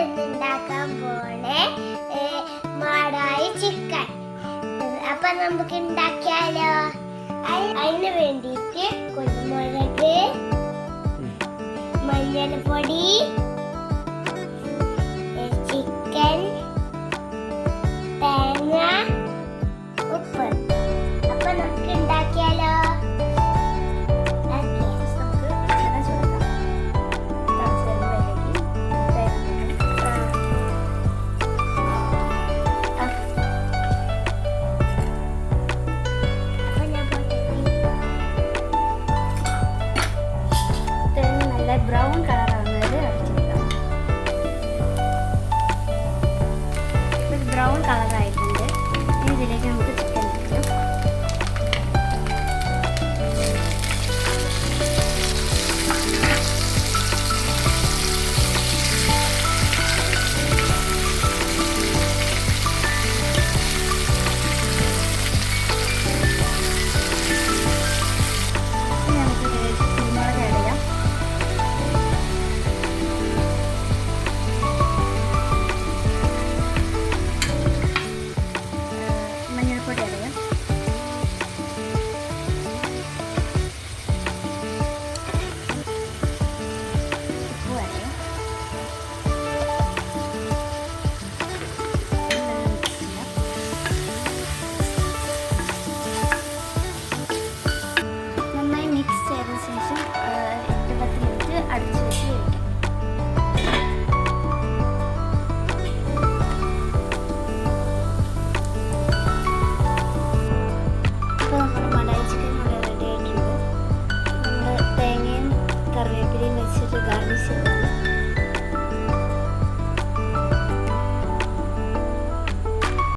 ഉണ്ടാക്കാൻ പോലെ മാടായി ചിക്കൻ. അപ്പൊ നമുക്ക് ഉണ്ടാക്കിയാലോ? അതിന് വേണ്ടിയിട്ട് കുരുമുളക്, മഞ്ഞൾപ്പൊടി, ചിക്കൻ, തേങ്ങ, ഉപ്പ്. അപ്പൊ നമുക്ക് ഉണ്ടാക്കിയാലോ? ബ്രൗൺ കളറാവുന്നത് അടിച്ചെടുക്കാം. ബ്രൗൺ കളറായിട്ടുണ്ട്. ഇനി ഇതിലേക്ക് നമുക്ക്